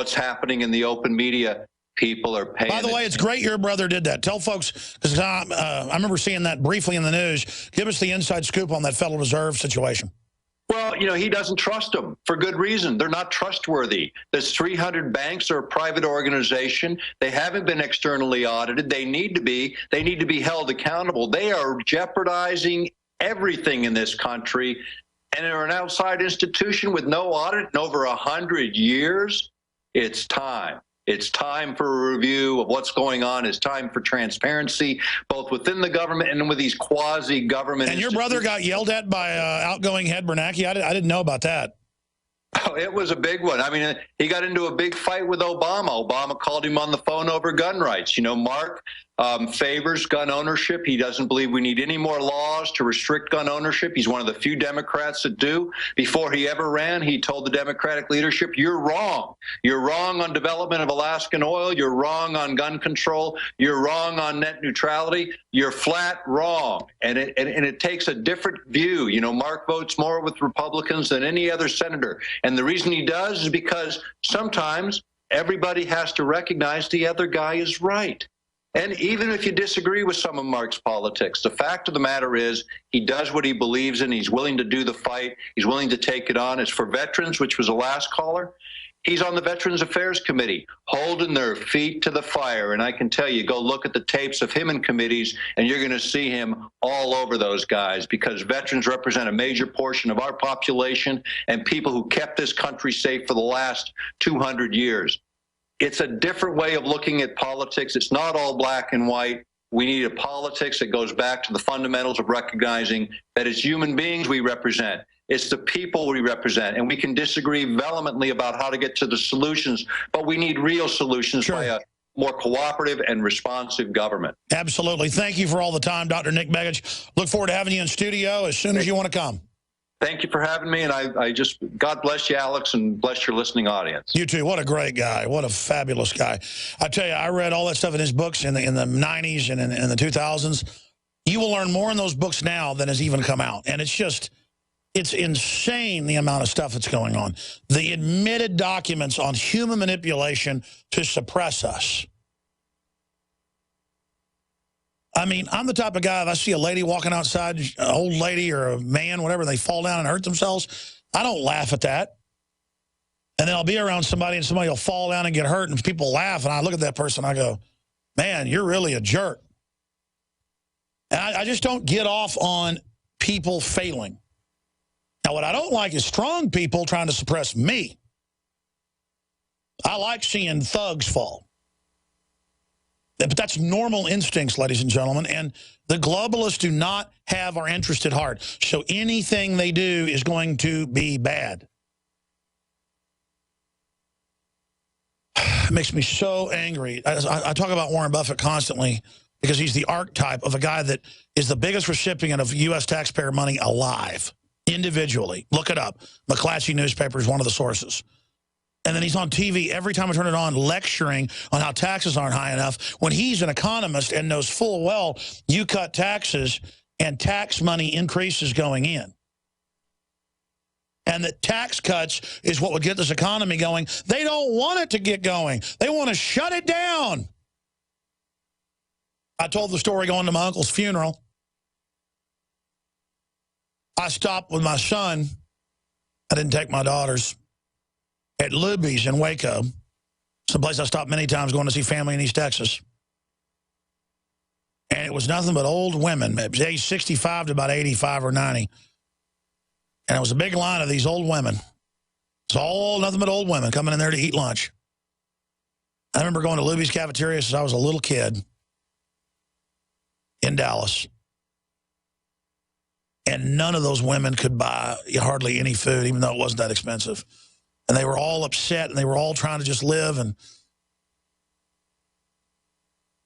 what's happening in the open media, people are paying. By the way, it's great your brother did that. Tell folks, because I remember seeing that briefly in the news. Give us the inside scoop on that Federal Reserve situation. Well, you know, he doesn't trust them for good reason. They're not trustworthy. There's 300 banks. They're a private organization. They haven't been externally audited. They need to be. They need to be held accountable. They are jeopardizing everything in this country, and they're an outside institution with no audit in over 100 years. It's time. It's time for a review of what's going on. It's time for transparency, both within the government and with these quasi-government. And your brother got yelled at by outgoing head Bernanke? I didn't know about that. Oh, it was a big one. I mean, he got into a big fight with Obama. Obama called him on the phone over gun rights. You know, Mark favors gun ownership. He doesn't believe we need any more laws to restrict gun ownership. He's one of the few Democrats that do. Before he ever ran, he told the Democratic leadership, you're wrong. You're wrong on development of Alaskan oil. You're wrong on gun control. You're wrong on net neutrality. You're flat wrong. And it takes a different view. You know, Mark votes more with Republicans than any other senator. And the reason he does is because sometimes everybody has to recognize the other guy is right. And even if you disagree with some of Mark's politics, the fact of the matter is he does what he believes in. He's willing to do the fight. He's willing to take it on. It's for veterans, which was the last caller. He's on the Veterans Affairs Committee, holding their feet to the fire. And I can tell you, go look at the tapes of him in committees, and you're going to see him all over those guys, because veterans represent a major portion of our population and people who kept this country safe for the last 200 years. It's a different way of looking at politics. It's not all black and white. We need a politics that goes back to the fundamentals of recognizing that it's human beings we represent. It's the people we represent, and we can disagree vehemently about how to get to the solutions, but we need real solutions by a more cooperative and responsive government. Absolutely. Thank you for all the time, Dr. Nick Begich. Look forward to having you in studio as soon as you want to come. Thank you for having me, and I just, God bless you, Alex, and bless your listening audience. You too. What a great guy. What a fabulous guy. I tell you, I read all that stuff in his books in the 90s and in the 2000s. You will learn more in those books now than has even come out, and it's just... it's insane the amount of stuff that's going on. The admitted documents on human manipulation to suppress us. I mean, I'm the type of guy, if I see a lady walking outside, an old lady or a man, whatever, they fall down and hurt themselves, I don't laugh at that. And then I'll be around somebody and somebody will fall down and get hurt and people laugh. And I look at that person, I go, man, you're really a jerk. And I just don't get off on people failing. Now, what I don't like is strong people trying to suppress me. I like seeing thugs fall. But that's normal instincts, ladies and gentlemen, and the globalists do not have our interest at heart. So anything they do is going to be bad. It makes me so angry. I talk about Warren Buffett constantly because he's the archetype of a guy that is the biggest recipient of U.S. taxpayer money alive. Individually. Look it up. McClatchy newspaper is one of the sources. And then he's on TV every time I turn it on lecturing on how taxes aren't high enough when he's an economist and knows full well you cut taxes and tax money increases going in. And that tax cuts is what would get this economy going. They don't want it to get going. They want to shut it down. I told the story going to my uncle's funeral. I stopped with my son. I didn't take my daughters. At Luby's in Waco. It's a place I stopped many times going to see family in East Texas. And it was nothing but old women, age 65 to about 85 or 90. And it was a big line of these old women. It's all nothing but old women coming in there to eat lunch. I remember going to Luby's cafeteria since I was a little kid in Dallas. And none of those women could buy hardly any food, even though it wasn't that expensive. And they were all upset, and they were all trying to just live. And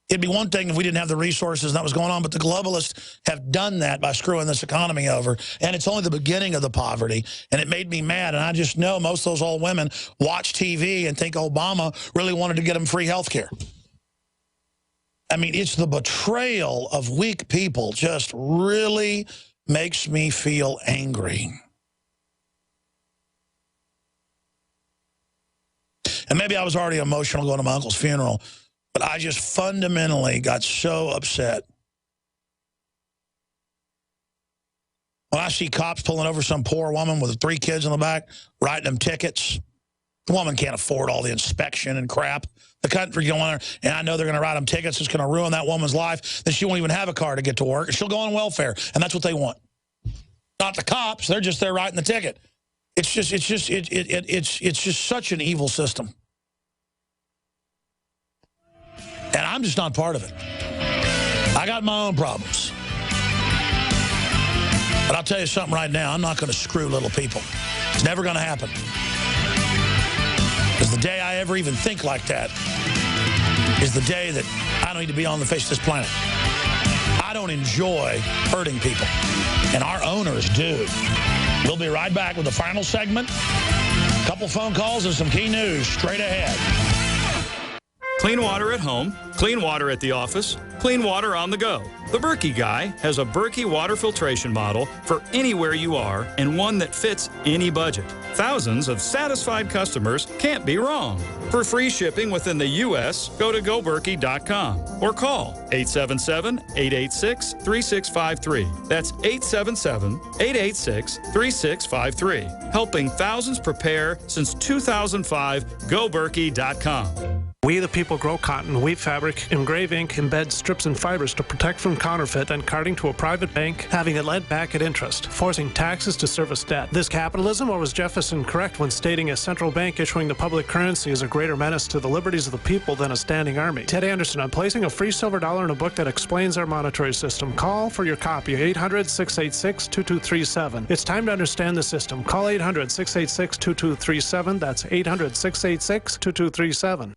it'd be one thing if we didn't have the resources and that was going on, but the globalists have done that by screwing this economy over. And it's only the beginning of the poverty. And it made me mad. And I just know most of those old women watch TV and think Obama really wanted to get them free health care. I mean, it's the betrayal of weak people just really makes me feel angry. And maybe I was already emotional going to my uncle's funeral, but I just fundamentally got so upset when I see cops pulling over some poor woman with 3 kids in the back, writing them tickets. The woman can't afford all the inspection and crap. The country going there, and I know they're going to write them tickets. It's going to ruin that woman's life. Then she won't even have a car to get to work. She'll go on welfare, and that's what they want. Not the cops. They're just there writing the ticket. It's just such an evil system. And I'm just not part of it. I got my own problems. But I'll tell you something right now. I'm not going to screw little people. It's never going to happen. Because the day I ever even think like that is the day that I don't need to be on the face of this planet. I don't enjoy hurting people. And our owners do. We'll be right back with the final segment. A couple phone calls and some key news straight ahead. Clean water at home, clean water at the office, clean water on the go. The Berkey Guy has a Berkey water filtration model for anywhere you are and one that fits any budget. Thousands of satisfied customers can't be wrong. For free shipping within the U.S., go to goberkey.com or call 877-886-3653. That's 877-886-3653. Helping thousands prepare since 2005, goberkey.com. We the people grow cotton, weave fabric, engrave ink, embed strips and fibers to protect from counterfeit and carting to a private bank, having it lent back at interest, forcing taxes to service debt. This capitalism, or was Jefferson correct when stating a central bank issuing the public currency is a greater menace to the liberties of the people than a standing army? Ted Anderson, I'm placing a free silver dollar in a book that explains our monetary system. Call for your copy, 800-686-2237. It's time to understand the system. Call 800-686-2237. That's 800-686-2237.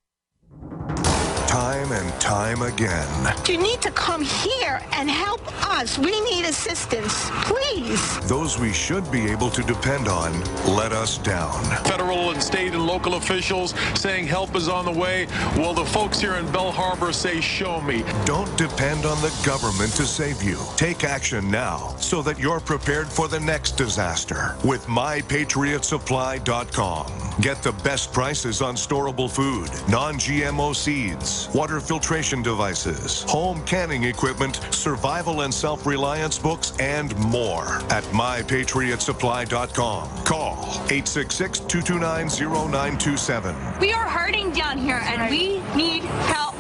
Time and time again. You need to come here and help us. We need assistance, please. Those we should be able to depend on let us down. Federal and state and local officials saying help is on the way. Well, the folks here in Bell Harbor say, show me. Don't depend on the government to save you. Take action now so that you're prepared for the next disaster with MyPatriotSupply.com. Get the best prices on storable food, non-GMO seeds, water filtration devices, home canning equipment, survival and self-reliance books, and more at MyPatriotSupply.com. Call 866-229-0927. We are hurting down here, and we need help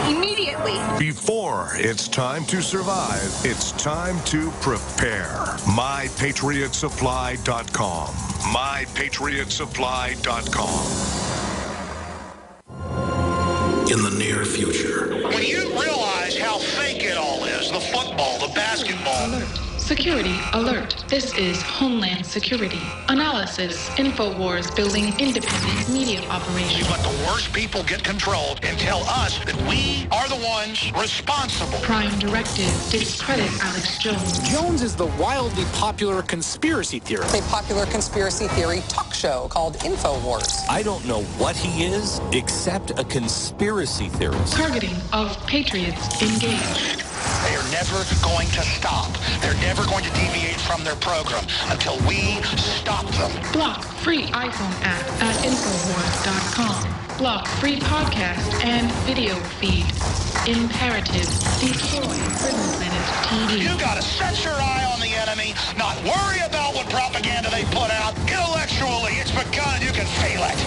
immediately. Before it's time to survive, it's time to prepare. MyPatriotSupply.com. MyPatriotSupply.com. In the near future. When you realize how fake it all is, the football, the basketball. Alert. Security alert. This is Homeland Security. Analysis. InfoWars building independent media operation. We let the worst people get control and tell us that we are the ones responsible. Prime Directive. Discredit Alex Jones. Jones is the wildly popular conspiracy theorist. A popular conspiracy theory talk show called InfoWars. I don't know what he is except a conspiracy theorist. Targeting of patriots engaged. They are never going to stop. They're never going to deviate from their program until we stop them. Block free iPhone app at Infowars.com. Block free podcast and video feed. Imperative. Deploy Prison Planet TV. You gotta set your eye on the enemy, not worry about what propaganda they put out. Intellectually, it's begun. You can feel it.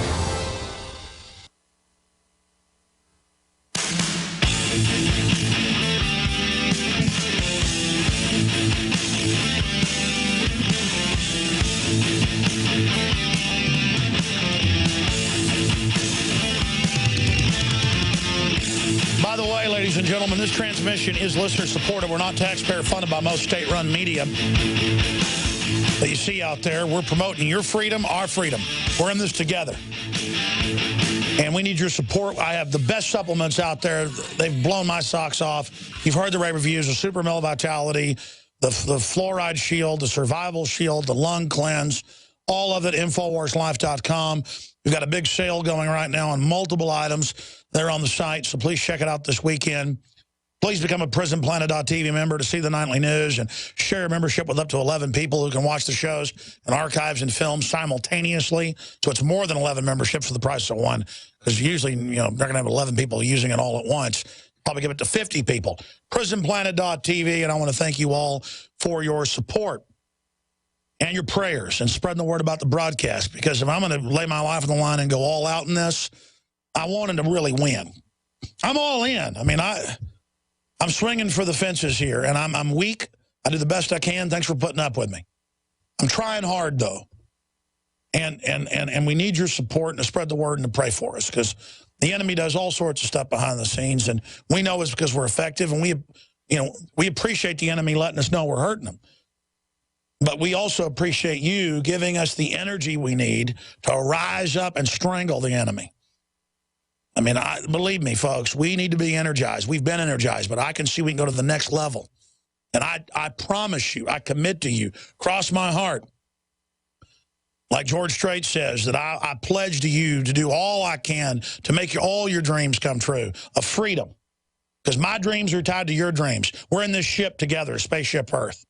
By the way, ladies and gentlemen, this transmission is listener supported. We're not taxpayer funded by most state-run media that you see out there. We're promoting your freedom, our freedom. We're in this together. And we need your support. I have the best supplements out there. They've blown my socks off. You've heard the rave reviews, the Super Male Vitality, the Fluoride Shield, the Survival Shield, the Lung Cleanse, all of it, InfoWarsLife.com. We've got a big sale going right now on multiple items. They're on the site, so please check it out this weekend. Please become a PrisonPlanet.tv member to see the nightly news and share a membership with up to 11 people who can watch the shows and archives and films simultaneously. So it's more than 11 memberships for the price of one, because usually, they're going to have 11 people using it all at once. Probably give it to 50 people. PrisonPlanet.tv, and I want to thank you all for your support and your prayers and spreading the word about the broadcast, because if I'm going to lay my life on the line and go all out in this, I wanted to really win. I'm all in. I mean, I'm swinging for the fences here, and I'm weak. I do the best I can. Thanks for putting up with me. I'm trying hard, though. And we need your support and to spread the word and to pray for us, because the enemy does all sorts of stuff behind the scenes, and we know it's because we're effective, and we appreciate the enemy letting us know we're hurting them. But we also appreciate you giving us the energy we need to rise up and strangle the enemy. I mean, believe me, folks, we need to be energized. We've been energized, but I can see we can go to the next level. And I promise you, I commit to you, cross my heart, like George Strait says, that I pledge to you to do all I can to make all your dreams come true, of freedom. Because my dreams are tied to your dreams. We're in this ship together, Spaceship Earth.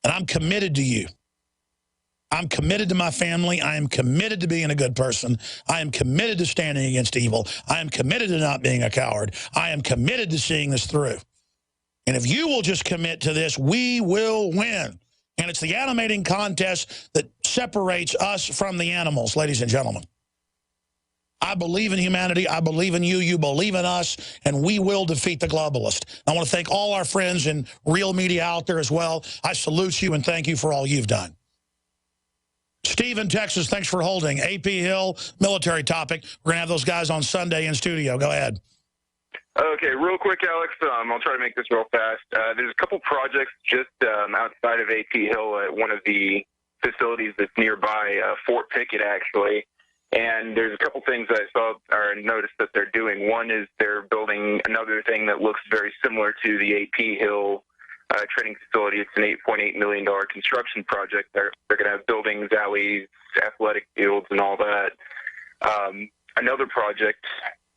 And I'm committed to you. I'm committed to my family. I am committed to being a good person. I am committed to standing against evil. I am committed to not being a coward. I am committed to seeing this through. And if you will just commit to this, we will win. And it's the animating contest that separates us from the animals, ladies and gentlemen. I believe in humanity. I believe in you. You believe in us. And we will defeat the globalist. I want to thank all our friends in real media out there as well. I salute you and thank you for all you've done. Steve in Texas, thanks for holding. AP Hill, military topic. We're going to have those guys on Sunday in studio. Go ahead. Okay, real quick, Alex. I'll try to make this real fast. There's a couple projects just outside of AP Hill at one of the facilities that's nearby, Fort Pickett, actually. And there's a couple things that I saw or noticed that they're doing. One is they're building another thing that looks very similar to the AP Hill training facility. It's an $8.8 million construction project. They're going to have buildings, alleys, athletic fields, and all that. Another project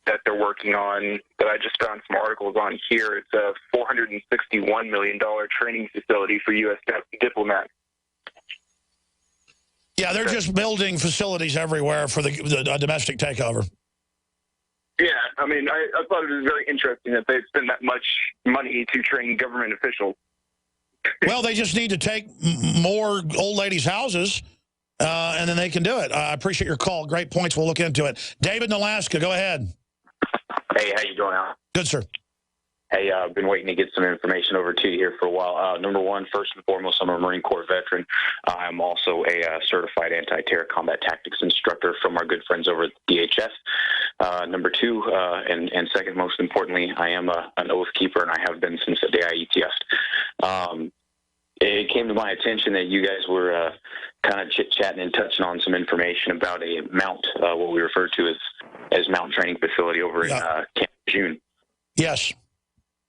that they're working on that I just found some articles on here, it's a $461 million training facility for U.S. diplomats. Yeah, they're just building facilities everywhere for the domestic takeover. Yeah, I mean, I thought it was very interesting that they spend that much money to train government officials. Well, they just need to take more old ladies' houses, and then they can do it. I appreciate your call. Great points. We'll look into it. David in Alaska, go ahead. Hey, how you doing, Al? Good, sir. Hey, I've been waiting to get some information over to you here for a while. Number one, first and foremost, I'm a Marine Corps veteran. I'm also a certified anti-terror combat tactics instructor from our good friends over at DHS. Number two, and second most importantly, I am an oath keeper, and I have been since the day I ETF'd. It came to my attention that you guys were kind of chit-chatting and touching on some information about a mount, what we refer to as mount training facility over in Camp June. Yes.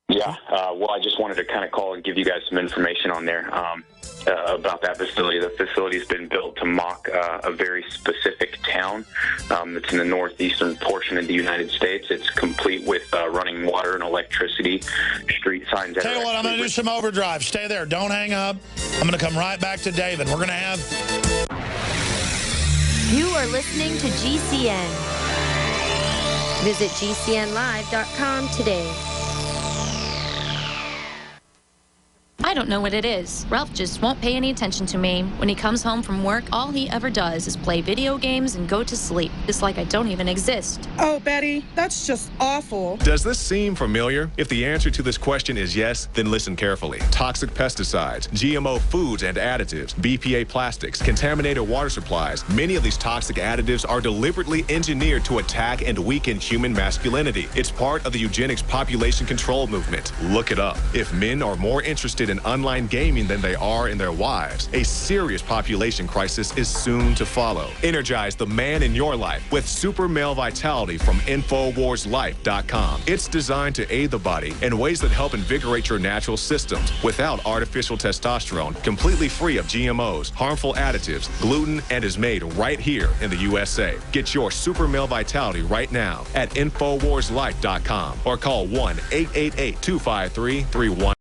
Yeah, well, I just wanted to kind of call and give you guys some information on there about that facility. The facility's been built to mock a very specific town that's in the northeastern portion of the United States. It's complete with running water and electricity, street signs. Tell you what, I'm going to do some overdrive. Stay there. Don't hang up. I'm going to come right back to David. We're going to have... You are listening to GCN. Visit GCNlive.com today. I don't know what it is. Ralph just won't pay any attention to me. When he comes home from work, all he ever does is play video games and go to sleep. It's like I don't even exist. Oh, Betty, that's just awful. Does this seem familiar? If the answer to this question is yes, then listen carefully. Toxic pesticides, GMO foods and additives, BPA plastics, contaminated water supplies. Many of these toxic additives are deliberately engineered to attack and weaken human masculinity. It's part of the eugenics population control movement. Look it up. If men are more interested in online gaming than they are in their wives. A serious population crisis is soon to follow. Energize the man in your life with Super Male Vitality from InfoWarsLife.com. It's designed to aid the body in ways that help invigorate your natural systems without artificial testosterone, completely free of GMOs, harmful additives, gluten, and is made right here in the USA. Get your Super Male Vitality right now at InfoWarsLife.com or call 1-888-253-31.